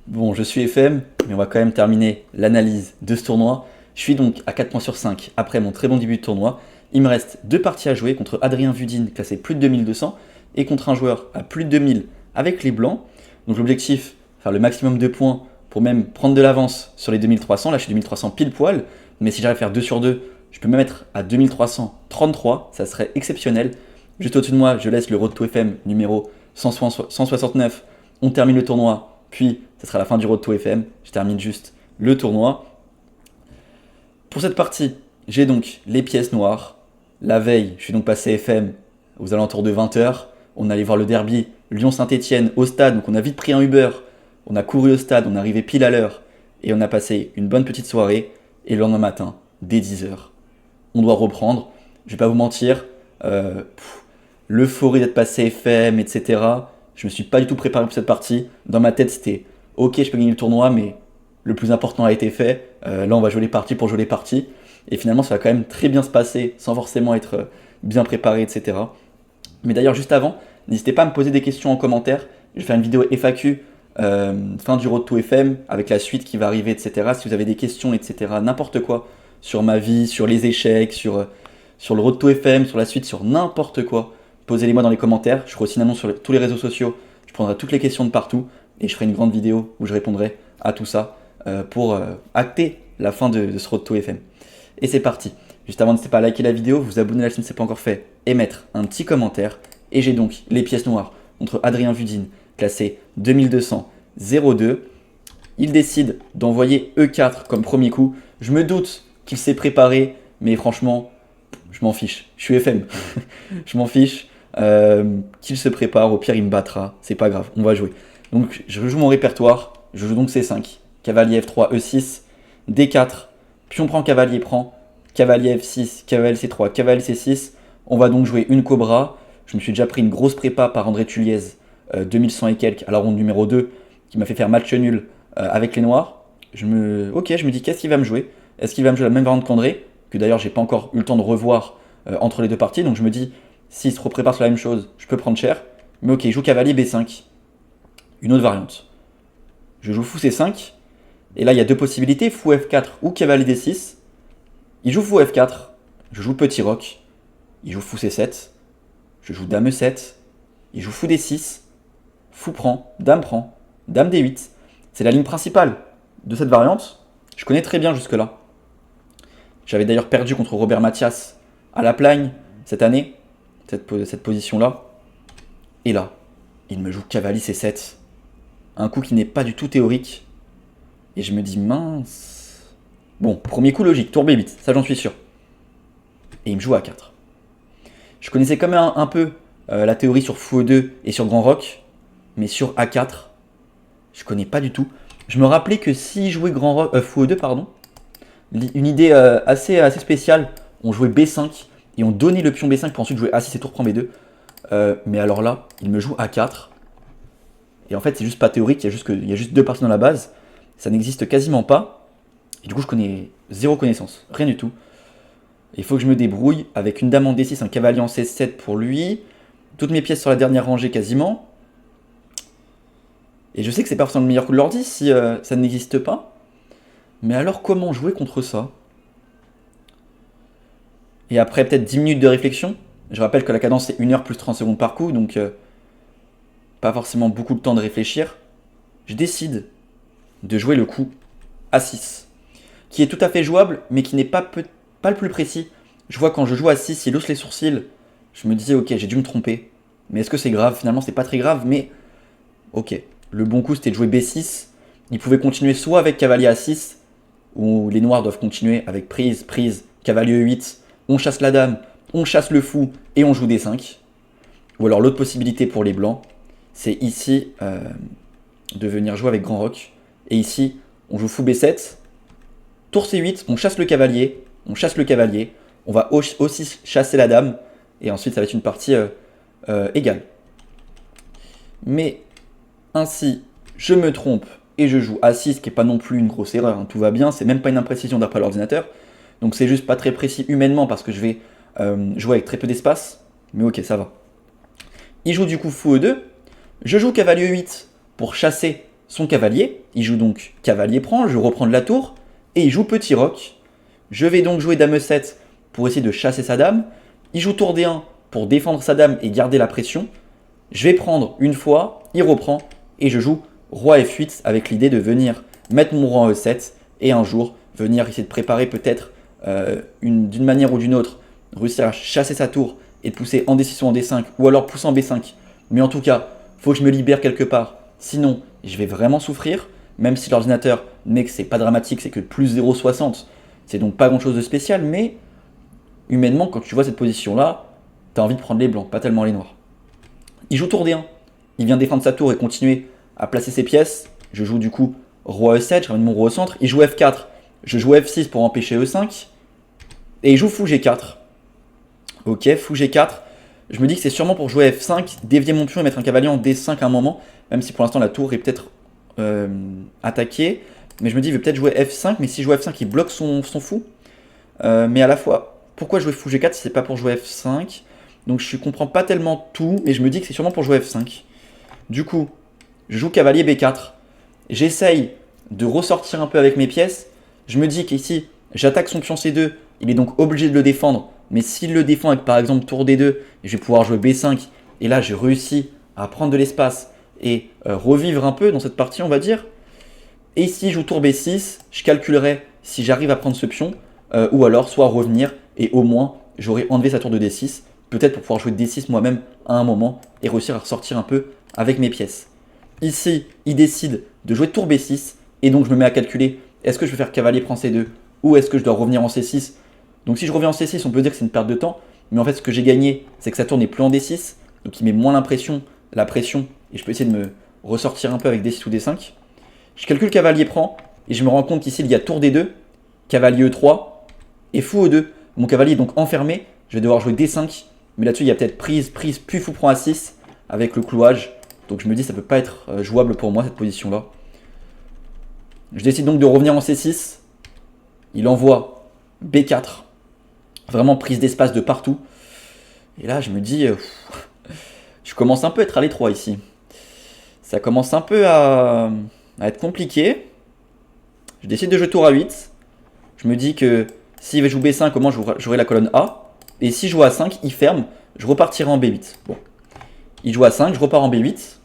Bon, je suis FM, mais on va quand même terminer l'analyse de ce tournoi. Je suis donc à 4 points sur 5 après mon très bon début de tournoi. Il me reste deux parties à jouer contre Adrien Vudine, classé plus de 2200, et contre un joueur à plus de 2000 avec les blancs. Donc l'objectif, faire le maximum de points pour même prendre de l'avance sur les 2300. Là, je suis 2300 pile poil, mais si j'arrive à faire 2 sur 2, je peux me mettre à 2333, ça serait exceptionnel. Juste au-dessus de moi, je laisse le Road to FM numéro 169. On termine le tournoi, puis ce sera la fin du Road to FM. Je termine juste le tournoi. Pour cette partie, j'ai donc les pièces noires. La veille, je suis donc passé FM aux alentours de 20h. On allait voir le derby Lyon-Saint-Etienne au stade, donc on a vite pris un Uber. On a couru au stade, on est arrivé pile à l'heure et on a passé une bonne petite soirée. Et le lendemain matin, dès 10h, on doit reprendre. Je vais pas vous mentir, l'euphorie d'être passé FM, etc. Je me suis pas du tout préparé pour cette partie. Dans ma tête, c'était ok, je peux gagner le tournoi, mais le plus important a été fait. Là, on va jouer les parties pour jouer les parties. Et finalement, ça va quand même très bien se passer sans forcément être bien préparé, etc. Mais d'ailleurs, juste avant, n'hésitez pas à me poser des questions en commentaire. Je vais faire une vidéo FAQ fin du Road to FM avec la suite qui va arriver, etc. Si vous avez des questions, etc. N'importe quoi sur ma vie, sur les échecs, sur le Road to FM, sur la suite, sur n'importe quoi, posez-les-moi dans les commentaires. Je ferai aussi une annonce sur tous les réseaux sociaux. Je prendrai toutes les questions de partout et je ferai une grande vidéo où je répondrai à tout ça pour acter la fin de ce Road to FM. Et c'est parti. Juste avant, n'hésitez pas à liker la vidéo, vous abonner à la chaîne si ce n'est pas encore fait et mettre un petit commentaire. Et j'ai donc les pièces noires contre Adrien Vudine, classé 2200-02. Il décide d'envoyer E4 comme premier coup. Je me doute qu'il s'est préparé, mais franchement, je m'en fiche. Je suis FM. Je m'en fiche. Qu'il se prépare, au pire il me battra. C'est pas grave, on va jouer. Donc je joue mon répertoire. Je joue donc C5. Cavalier F3, E6, D4. Pion prend, cavalier prend. Cavalier F6, cavalier C3, cavalier C6. On va donc jouer une cobra. Je me suis déjà pris une grosse prépa par André Tulliez, 2100 et quelques, à la ronde numéro 2, qui m'a fait faire match nul avec les noirs. Je me dis, qu'est-ce qu'il va me jouer? Est-ce qu'il va me jouer la même variante qu'André? Que d'ailleurs, j'ai pas encore eu le temps de revoir entre les deux parties. Donc je me dis, s'il se reprépare sur la même chose, je peux prendre cher. Mais ok, il joue cavalier B5. Une autre variante. Je joue fou C5. Et là, il y a deux possibilités, fou F4 ou cavalier D6. Il joue fou F4. Je joue petit roc. Il joue fou C7. Je joue dame E7. Il joue fou D6. Fou prend, dame D8. C'est la ligne principale de cette variante. Je connais très bien jusque-là. J'avais d'ailleurs perdu contre Robert Mathias à la Plagne cette année, cette position-là. Et là, il me joue cavalier C7. Un coup qui n'est pas du tout théorique. Et je me dis, mince. Bon, premier coup logique, tour B8, ça j'en suis sûr. Et il me joue A4. Je connaissais quand même un peu la théorie sur fou E2 et sur grand roc. Mais sur A4, je connais pas du tout. Je me rappelais que si jouait grand roc, fou E2, pardon, une idée assez spéciale, on jouait B5 et on donnait le pion B5 pour ensuite jouer A6 et tour prend B2. Mais alors là, il me joue A4. Et en fait, c'est juste pas théorique, il y a juste deux parties dans la base. Ça n'existe quasiment pas. Et du coup, je connais zéro connaissance, rien du tout. Il faut que je me débrouille avec une dame en D6, un cavalier en C7 pour lui. Toutes mes pièces sur la dernière rangée quasiment. Et je sais que c'est pas forcément le meilleur coup de l'ordi si ça n'existe pas. Mais alors comment jouer contre ça? Et après peut-être 10 minutes de réflexion. Je rappelle que la cadence c'est 1 heure plus 30 secondes par coup. Donc pas forcément beaucoup de temps de réfléchir. Je décide de jouer le coup A6. Qui est tout à fait jouable mais qui n'est pas le plus précis. Je vois quand je joue A6, il hausse les sourcils. Je me disais ok j'ai dû me tromper. Mais est-ce que c'est grave? Finalement c'est pas très grave mais ok. Le bon coup c'était de jouer B6. Il pouvait continuer soit avec cavalier A6, où les noirs doivent continuer avec prise, cavalier E8, on chasse la dame, on chasse le fou et on joue D5. Ou alors l'autre possibilité pour les blancs, c'est ici de venir jouer avec grand roc. Et ici, on joue fou B7, tour C8, on chasse le cavalier, on va aussi chasser la dame, et ensuite ça va être une partie égale. Mais ainsi, je me trompe et je joue A6, qui n'est pas non plus une grosse erreur, hein, tout va bien, c'est même pas une imprécision d'après l'ordinateur. Donc c'est juste pas très précis humainement parce que je vais jouer avec très peu d'espace, mais ok, ça va. Il joue du coup fou E2, je joue cavalier E8 pour chasser son cavalier. Il joue donc cavalier prend, je reprends de la tour, et il joue petit roc. Je vais donc jouer dame E7 pour essayer de chasser sa dame. Il joue tour D1 pour défendre sa dame et garder la pression. Je vais prendre une fois, il reprend, et je joue roi F8 avec l'idée de venir mettre mon roi en E7 et un jour venir essayer de préparer peut-être d'une manière ou d'une autre, réussir à chasser sa tour et de pousser en D6 ou en D5 ou alors pousser en B5. Mais en tout cas, il faut que je me libère quelque part. Sinon, je vais vraiment souffrir, même si l'ordinateur met que c'est pas dramatique, c'est que plus 0,60. C'est donc pas grand chose de spécial, mais humainement, quand tu vois cette position-là, tu as envie de prendre les blancs, pas tellement les noirs. Il joue tour D1. Il vient défendre sa tour et continuer à placer ses pièces. Je joue du coup roi E7, je ramène mon roi au centre. Il joue F4. Je joue F6 pour empêcher E5. Et il joue fou G4. Ok, fou G4. Je me dis que c'est sûrement pour jouer F5, dévier mon pion et mettre un cavalier en D5 à un moment. Même si pour l'instant la tour est peut-être attaquée. Mais je me dis, il veut peut-être jouer F5. Mais si je joue F5, il bloque son fou. Mais à la fois, pourquoi jouer fou G4 si c'est pas pour jouer F5? Donc je comprends pas tellement tout. Mais je me dis que c'est sûrement pour jouer F5. Du coup, je joue cavalier B4. J'essaye de ressortir un peu avec mes pièces. Je me dis qu'ici, j'attaque son pion C2. Il est donc obligé de le défendre. Mais s'il le défend avec par exemple tour D2, je vais pouvoir jouer B5. Et là, j'ai réussi à prendre de l'espace et revivre un peu dans cette partie, on va dire. Et ici, je joue tour B6. Je calculerai si j'arrive à prendre ce pion. Ou alors, soit revenir et au moins, j'aurai enlevé sa tour de D6. Peut-être pour pouvoir jouer D6 moi-même à un moment et réussir à ressortir un peu avec mes pièces. Ici, il décide de jouer tour B6 et donc je me mets à calculer est-ce que je vais faire cavalier prend C2 ou est-ce que je dois revenir en C6. Donc si je reviens en C6, on peut dire que c'est une perte de temps, mais en fait ce que j'ai gagné, c'est que sa tour n'est plus en D6, donc il met moins la pression et je peux essayer de me ressortir un peu avec D6 ou D5. Je calcule cavalier prend et je me rends compte qu'ici il y a tour D2, cavalier E3 et fou E2. Mon cavalier est donc enfermé, je vais devoir jouer D5, mais là-dessus il y a peut-être prise, puis fou prend A6 avec le clouage. Donc je me dis ça peut pas être jouable pour moi cette position là. Je décide donc de revenir en C6. Il envoie B4. Vraiment prise d'espace de partout. Et là je me dis je commence un peu à être à l'étroit ici. Ça commence un peu à être compliqué. Je décide de jouer tour A8. Je me dis que s'il va jouer B5, au moins j'aurai la colonne A. Et si je joue A5, il ferme. Je repartirai en B8. Bon. Il joue A5, je repars en B8.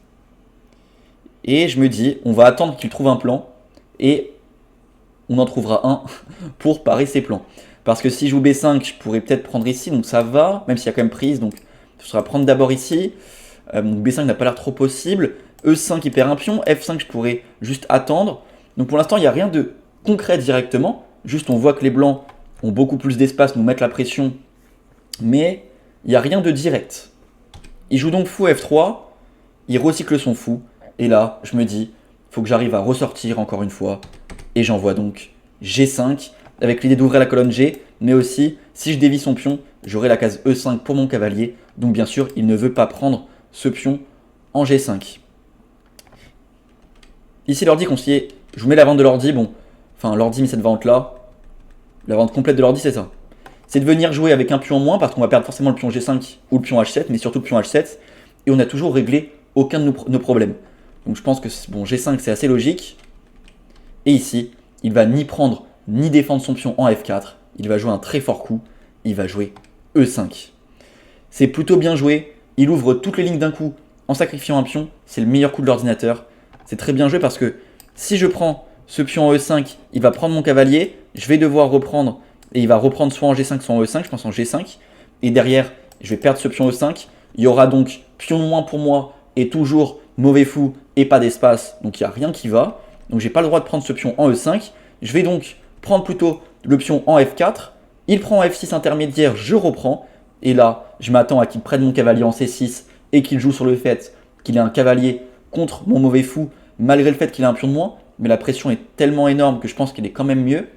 Et je me dis, on va attendre qu'il trouve un plan. Et on en trouvera un pour parer ses plans. Parce que si je joue B5, je pourrais peut-être prendre ici. Donc ça va, même s'il y a quand même prise. Donc ce sera prendre d'abord ici. Donc B5 n'a pas l'air trop possible. E5, il perd un pion. F5, je pourrais juste attendre. Donc pour l'instant, il n'y a rien de concret directement. Juste, on voit que les blancs ont beaucoup plus d'espace, nous mettent la pression. Mais il n'y a rien de direct. Il joue donc fou F3, il recycle son fou, et là, je me dis, il faut que j'arrive à ressortir encore une fois, et j'envoie donc G5, avec l'idée d'ouvrir la colonne G, mais aussi, si je dévie son pion, j'aurai la case E5 pour mon cavalier, donc bien sûr, il ne veut pas prendre ce pion en G5. Ici, l'ordi conseillé, je vous mets la vente de l'ordi, bon, enfin, l'ordi met cette vente-là, la vente complète de l'ordi, c'est ça. C'est de venir jouer avec un pion en moins, parce qu'on va perdre forcément le pion G5 ou le pion H7, mais surtout le pion H7, et on a toujours réglé aucun de nos problèmes. Donc je pense que bon, G5 c'est assez logique. Et ici, il va ni prendre ni défendre son pion en F4. Il va jouer un très fort coup. Il va jouer E5. C'est plutôt bien joué. Il ouvre toutes les lignes d'un coup en sacrifiant un pion. C'est le meilleur coup de l'ordinateur. C'est très bien joué parce que si je prends ce pion en E5, il va prendre mon cavalier. Je vais devoir reprendre et il va reprendre soit en G5 soit en E5. Je pense en G5. Et derrière, je vais perdre ce pion E5. Il y aura donc pion de moins pour moi et toujours mauvais fou et pas d'espace, donc il n'y a rien qui va. Donc j'ai pas le droit de prendre ce pion en E5. Je vais donc prendre plutôt le pion en F4. Il prend en F6 intermédiaire, je reprends. Et là, je m'attends à qu'il prenne mon cavalier en C6 et qu'il joue sur le fait qu'il ait un cavalier contre mon mauvais fou, malgré le fait qu'il ait un pion de moins. Mais la pression est tellement énorme que je pense qu'il est quand même mieux.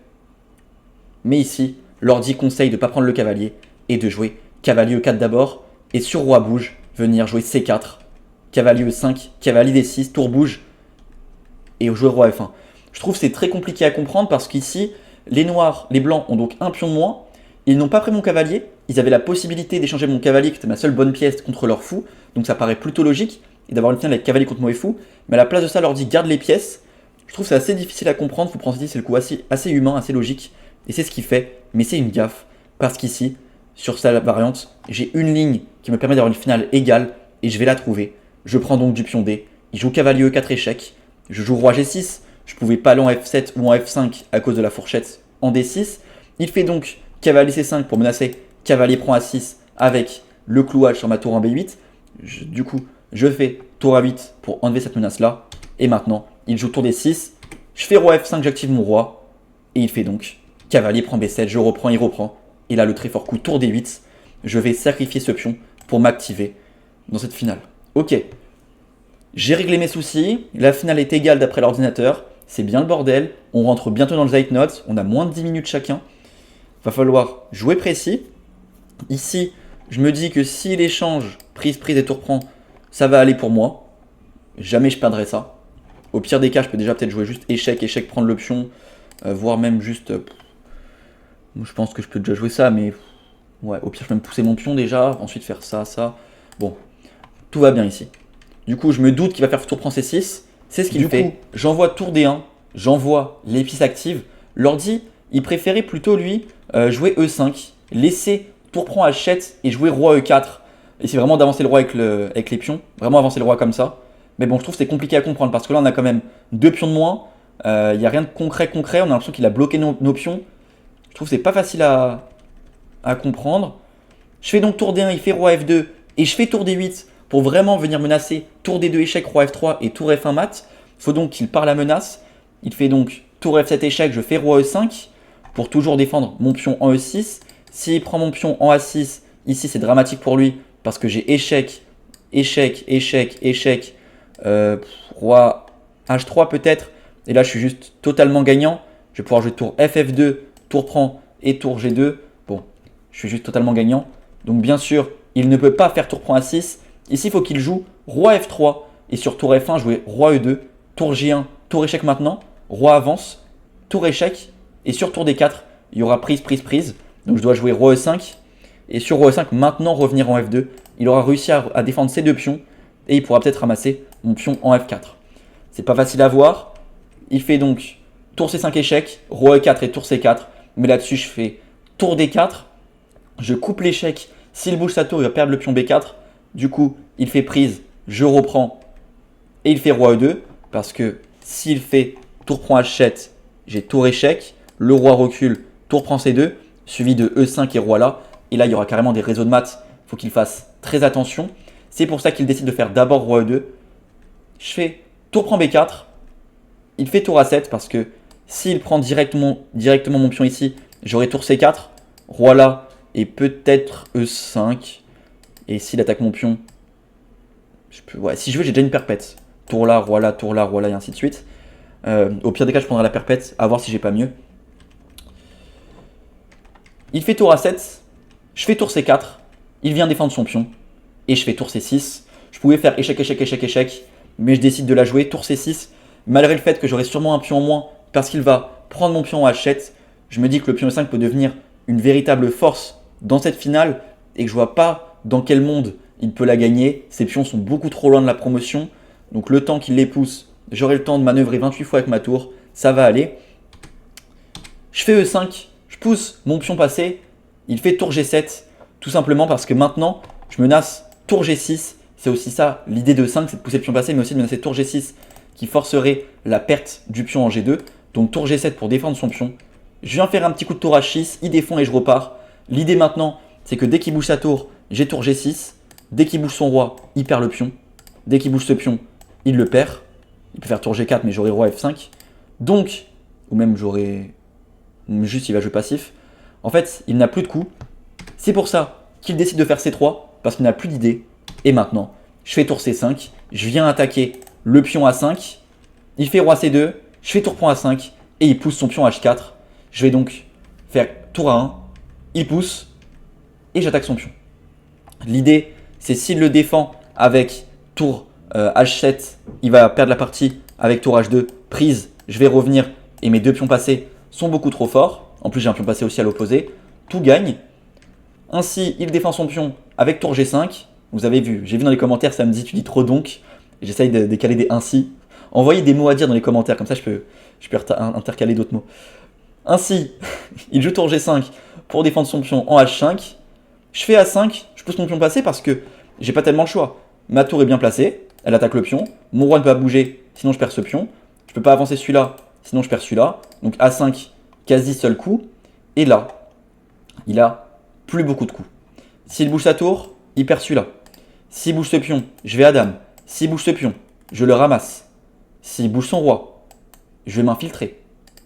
Mais ici, l'ordi conseille de ne pas prendre le cavalier et de jouer cavalier E4 d'abord. Et sur roi bouge, venir jouer C4. Cavalier E5, cavalier D6, tour bouge et jouer roi F1. Je trouve que c'est très compliqué à comprendre parce qu'ici, les noirs, les blancs ont donc un pion de moins. Ils n'ont pas pris mon cavalier. Ils avaient la possibilité d'échanger mon cavalier, qui était ma seule bonne pièce, contre leur fou. Donc ça paraît plutôt logique. et d'avoir une finale avec cavalier contre Moefu. Mais à la place de ça, l'ordi garde les pièces. Je trouve que c'est assez difficile à comprendre. Faut prendre c'est le coup assez humain, assez logique. Et c'est ce qu'il fait. Mais c'est une gaffe. Parce qu'ici, sur sa variante, j'ai une ligne qui me permet d'avoir une finale égale. Et je vais la trouver. Je prends donc du pion D. Il joue cavalier E4 échec. Je joue roi G6. Je pouvais pas aller en F7 ou en F5 à cause de la fourchette en D6. Il fait donc cavalier C5 pour menacer. Cavalier prend A6 avec le clouage sur ma tour en B8. Du coup, je fais tour A8 pour enlever cette menace-là. Et maintenant, il joue tour D6. Je fais roi F5, j'active mon roi. Et il fait donc cavalier prend B7. Je reprends, il reprend. Et là, le très fort coup tour D8. Je vais sacrifier ce pion pour m'activer dans cette finale. Ok. J'ai réglé mes soucis. La finale est égale d'après l'ordinateur. C'est bien le bordel. On rentre bientôt dans le Zeitnot. On a moins de 10 minutes chacun. Va falloir jouer précis. Ici, je me dis que s'il échange prise, prise et tour prend, ça va aller pour moi. Jamais je perdrai ça. Au pire des cas, je peux déjà peut-être jouer juste échec, échec, prendre le pion. Voire même juste... je pense que je peux déjà jouer ça, mais... Ouais, au pire, je peux même pousser mon pion déjà. Ensuite, faire ça, ça. Bon, tout va bien ici. Du coup, je me doute qu'il va faire tour prend C6. C'est ce qu'il fait. J'envoie tour D1. J'envoie l'épice active. L'ordi, il préférait plutôt, lui, jouer E5. Laisser tour prend H7 et jouer roi E4. Et c'est vraiment d'avancer le roi avec les pions. Vraiment avancer le roi comme ça. Mais bon, je trouve que c'est compliqué à comprendre parce que là, on a quand même 2 pions de moins. Il n'y a rien de concret. On a l'impression qu'il a bloqué nos pions. Je trouve que c'est pas facile à comprendre. Je fais donc tour D1, il fait roi F2 et je fais tour D8 pour vraiment venir menacer tour D2 échec, roi F3 et tour F1 mat. Il faut donc qu'il part la menace. Il fait donc tour F7 échec, je fais roi E5 pour toujours défendre mon pion en E6. S'il prend mon pion en A6, ici c'est dramatique pour lui parce que j'ai échec, échec, échec, échec, roi H3 peut-être. Et là je suis juste totalement gagnant. Je vais pouvoir jouer tour FF2, tour prend et tour G2. Bon, je suis juste totalement gagnant. Donc bien sûr, il ne peut pas faire tour prend A6. Ici, il faut qu'il joue roi F3 et sur tour F1, jouer roi E2, tour J1, tour échec maintenant, roi avance, tour échec et sur tour D4, il y aura prise, prise, prise. Donc je dois jouer roi E5 et sur roi E5, maintenant revenir en F2. Il aura réussi à défendre ses 2 pions et il pourra peut-être ramasser mon pion en F4. C'est pas facile à voir. Il fait donc tour C5 échec, roi E4 et tour C4. Mais là-dessus, je fais tour D4. Je coupe l'échec. S'il bouge sa tour, il va perdre le pion B4. Du coup, il fait prise, je reprends et il fait roi E2 parce que s'il fait tour prend H7, j'ai tour échec, le roi recule, tour prend C2, suivi de E5 et roi là. Et là, il y aura carrément des réseaux de maths, il faut qu'il fasse très attention. C'est pour ça qu'il décide de faire d'abord roi E2. Je fais tour prend B4, il fait tour A7 parce que s'il prend directement mon pion ici, j'aurai tour C4, roi là et peut-être E5. Et s'il attaque mon pion, si je veux, j'ai déjà une perpète. Tour là, roi là, tour là, roi là, et ainsi de suite. Au pire des cas, je prendrai la perpète, à voir si j'ai pas mieux. Il fait tour A7, je fais tour C4, il vient défendre son pion, et je fais tour C6. Je pouvais faire échec, échec, échec, échec, mais je décide de la jouer, tour C6. Malgré le fait que j'aurai sûrement un pion en moins, parce qu'il va prendre mon pion en H7, je me dis que le pion E5 peut devenir une véritable force dans cette finale, et que je vois pas dans quel monde il peut la gagner. Ces pions sont beaucoup trop loin de la promotion. Donc le temps qu'il les pousse, j'aurai le temps de manœuvrer 28 fois avec ma tour. Ça va aller. Je fais E5. Je pousse mon pion passé. Il fait tour G7. Tout simplement parce que maintenant, je menace tour G6. C'est aussi ça, l'idée de 5, c'est de pousser le pion passé, mais aussi de menacer tour G6 qui forcerait la perte du pion en G2. Donc tour G7 pour défendre son pion. Je viens faire un petit coup de tour H6. Il défend et je repars. L'idée maintenant, c'est que dès qu'il bouge sa tour, j'ai tour G6. Dès qu'il bouge son roi, il perd le pion. Dès qu'il bouge ce pion, il le perd. Il peut faire tour G4, mais j'aurai roi F5. Donc, ou même j'aurai... Juste, il va jouer passif. En fait, il n'a plus de coups. C'est pour ça qu'il décide de faire C3, parce qu'il n'a plus d'idée. Et maintenant, je fais tour C5. Je viens attaquer le pion A5. Il fait roi C2. Je fais tour prend A5. Et il pousse son pion H4. Je vais donc faire tour A1. Il pousse. Et j'attaque son pion. L'idée, c'est s'il le défend avec tour H7, il va perdre la partie avec tour H2, prise, je vais revenir et mes 2 pions passés sont beaucoup trop forts. En plus, j'ai un pion passé aussi à l'opposé. Tout gagne. Ainsi, il défend son pion avec tour G5. Vous avez vu, j'ai vu dans les commentaires, ça me dit tu dis trop donc. J'essaye de décaler des ainsi. Envoyez des mots à dire dans les commentaires, comme ça je peux intercaler d'autres mots. Ainsi, il joue tour G5 pour défendre son pion en H5. Je fais A5, je pousse mon pion passer parce que j'ai pas tellement le choix. Ma tour est bien placée, elle attaque le pion. Mon roi ne peut pas bouger, sinon je perds ce pion. Je peux pas avancer celui-là, sinon je perds celui-là. Donc A5, quasi seul coup. Et là, il a plus beaucoup de coups. S'il bouge sa tour, il perd celui-là. S'il bouge ce pion, je vais à dame. S'il bouge ce pion, je le ramasse. S'il bouge son roi, je vais m'infiltrer.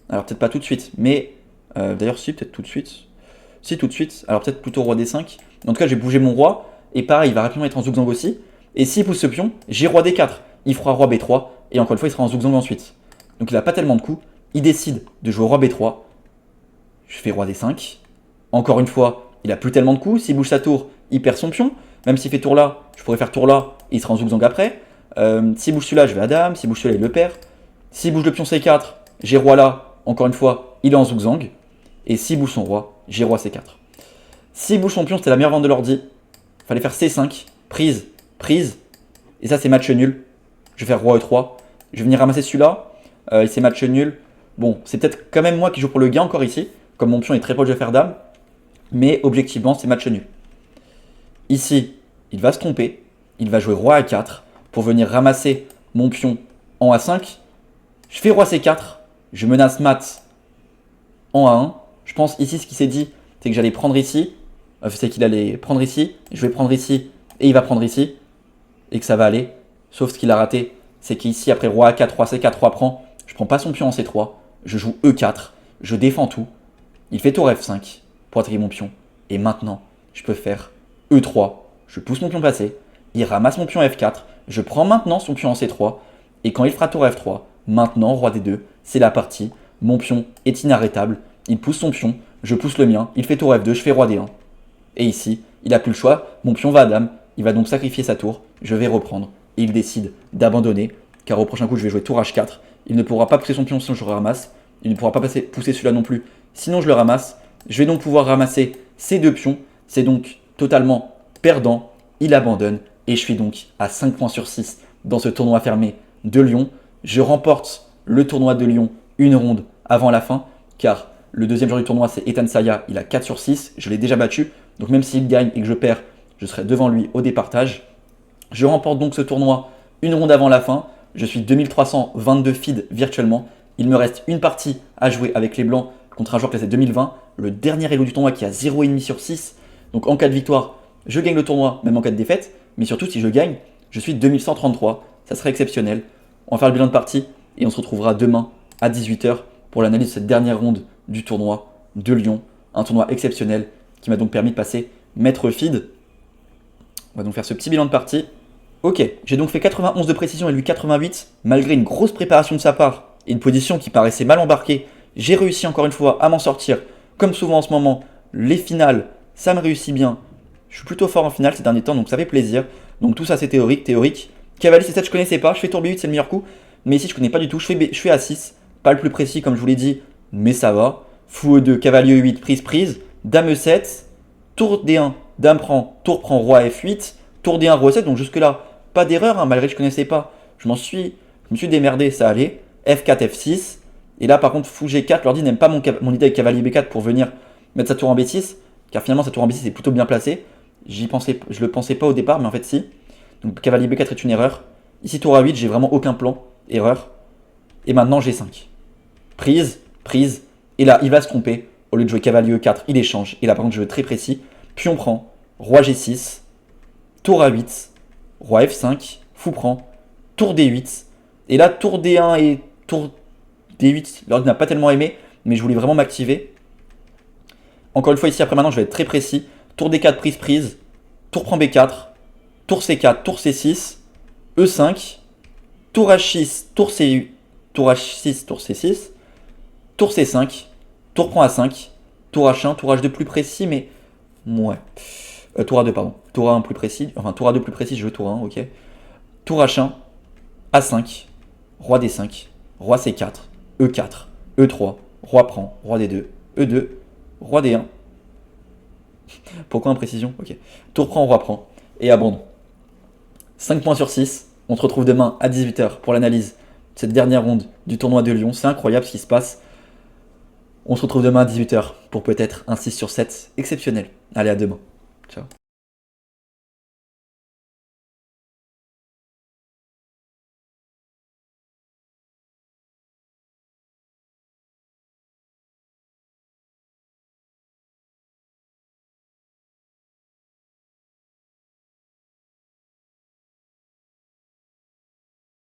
Alors peut-être pas tout de suite, mais d'ailleurs si, peut-être tout de suite. Si, tout de suite. Alors peut-être plutôt roi D5. En tout cas, j'ai bougé mon roi. Et pareil, il va rapidement être en zigzag aussi. Et s'il pousse ce pion, j'ai roi D4. Il fera roi B3. Et encore une fois, il sera en zigzag ensuite. Donc il n'a pas tellement de coups. Il décide de jouer roi B3. Je fais roi D5. Encore une fois, il a plus tellement de coups. S'il bouge sa tour, il perd son pion. Même s'il fait tour là, je pourrais faire tour là. Et il sera en zigzag après. S'il bouge celui-là, je vais à dame. S'il bouge celui-là, il le perd. S'il bouge le pion C4, j'ai roi là. Encore une fois, il est en zigzag. Et s'il bouge son roi, j'ai roi C4. S'il bouge son pion, c'était la meilleure vente de l'ordi. Fallait faire C5, prise, prise. Et ça, c'est match nul. Je vais faire roi E3. Je vais venir ramasser celui-là. Et c'est match nul. Bon, c'est peut-être quand même moi qui joue pour le gain encore ici. Comme mon pion est très proche de faire dame. Mais objectivement, c'est match nul. Ici, il va se tromper. Il va jouer roi A4 pour venir ramasser mon pion en A5. Je fais roi C4. Je menace mat en A1. Je pense ici, ce qu'il s'est dit, c'est que j'allais prendre ici. C'est qu'il allait prendre ici. Je vais prendre ici. Et il va prendre ici. Et que ça va aller. Sauf ce qu'il a raté, c'est qu'ici, après roi A4, roi C4, roi prend. Je prends pas son pion en C3. Je joue E4. Je défends tout. Il fait tour F5 pour attaquer mon pion. Et maintenant, je peux faire E3. Je pousse mon pion passé. Il ramasse mon pion F4. Je prends maintenant son pion en C3. Et quand il fera tour F3, maintenant, roi D2, c'est la partie. Mon pion est inarrêtable. Il pousse son pion. Je pousse le mien. Il fait tour F2. Je fais roi D1. Et ici, il n'a plus le choix. Mon pion va à dame. Il va donc sacrifier sa tour. Je vais reprendre. Et il décide d'abandonner. Car au prochain coup, je vais jouer tour H4. Il ne pourra pas pousser son pion sinon je le ramasse. Il ne pourra pas pousser celui-là non plus. Sinon, je le ramasse. Je vais donc pouvoir ramasser ces deux pions. C'est donc totalement perdant. Il abandonne. Et je suis donc à 5 points sur 6 dans ce tournoi fermé de Lyon. Je remporte le tournoi de Lyon une ronde avant la fin. Car le deuxième joueur du tournoi, c'est Ethan Saya. Il a 4 sur 6. Je l'ai déjà battu. Donc même s'il gagne et que je perds, je serai devant lui au départage. Je remporte donc ce tournoi une ronde avant la fin. Je suis 2322 feed virtuellement. Il me reste une partie à jouer avec les Blancs contre un joueur classé 2020. Le dernier elo du tournoi qui a 0,5 sur 6. Donc en cas de victoire, je gagne le tournoi, même en cas de défaite. Mais surtout, si je gagne, je suis 2133. Ça serait exceptionnel. On va faire le bilan de partie et on se retrouvera demain à 18h pour l'analyse de cette dernière ronde du tournoi de Lyon. Un tournoi exceptionnel qui m'a donc permis de passer maître feed. On va donc faire ce petit bilan de partie. Ok, j'ai donc fait 91 de précision et lui 88. Malgré une grosse préparation de sa part et une position qui paraissait mal embarquée, j'ai réussi encore une fois à m'en sortir. Comme souvent en ce moment, les finales, ça me réussit bien. Je suis plutôt fort en finale ces derniers temps, donc ça fait plaisir. Donc tout ça c'est théorique. Cavalier C7 je connaissais pas, je fais tour B8 c'est le meilleur coup. Mais ici je connais pas du tout, je fais A6. Pas le plus précis comme je vous l'ai dit, mais ça va. Fou E2, cavalier E8, prise. Dame E7, tour D1, dame prend, tour prend, roi F8, tour D1, roi E7. Donc jusque là, pas d'erreur, hein, malgré que je connaissais pas. Je me suis démerdé, ça allait. F4, F6. Et là par contre, fou G4, l'ordi n'aime pas mon idée avec cavalier B4 pour venir mettre sa tour en B6. Car finalement sa tour en B6 est plutôt bien placée. Je le pensais pas au départ, mais en fait si. Donc cavalier B4 est une erreur. Ici tour A8, j'ai vraiment aucun plan. Erreur. Et maintenant G5. Prise. Et là, il va se tromper. Au lieu de jouer cavalier E4, il échange. Et là, par contre, je veux très précis. Pion prend. Roi G6. Tour A8. Roi F5. Fou prend. Tour D8. Et là, tour D1 et tour D8. L'ordi n'a pas tellement aimé. Mais je voulais vraiment m'activer. Encore une fois, ici, après maintenant, je vais être très précis. Tour D4, prise. Tour prend B4. Tour C4, tour C6. E5. Tour H6, tour C8. Tour H6, tour C6. Tour C5, tour prend A5, tour H1, tour H2 plus précis, mais ouais. Tour A2, pardon. Tour A1 plus précis, enfin tour A2 plus précis, je veux tour A1, ok. Tour H1, A5, roi D5, roi C4, E4, E3, roi prend, roi D2, E2, roi D1. Pourquoi imprécision? Ok. Tour prend, roi prend, et abandon. 5 points sur 6, On se retrouve demain à 18h pour l'analyse de cette dernière ronde du tournoi de Lyon. C'est incroyable ce qui se passe. On se retrouve demain à 18h pour peut-être un 6 sur 7 exceptionnel. Allez, à demain. Ciao.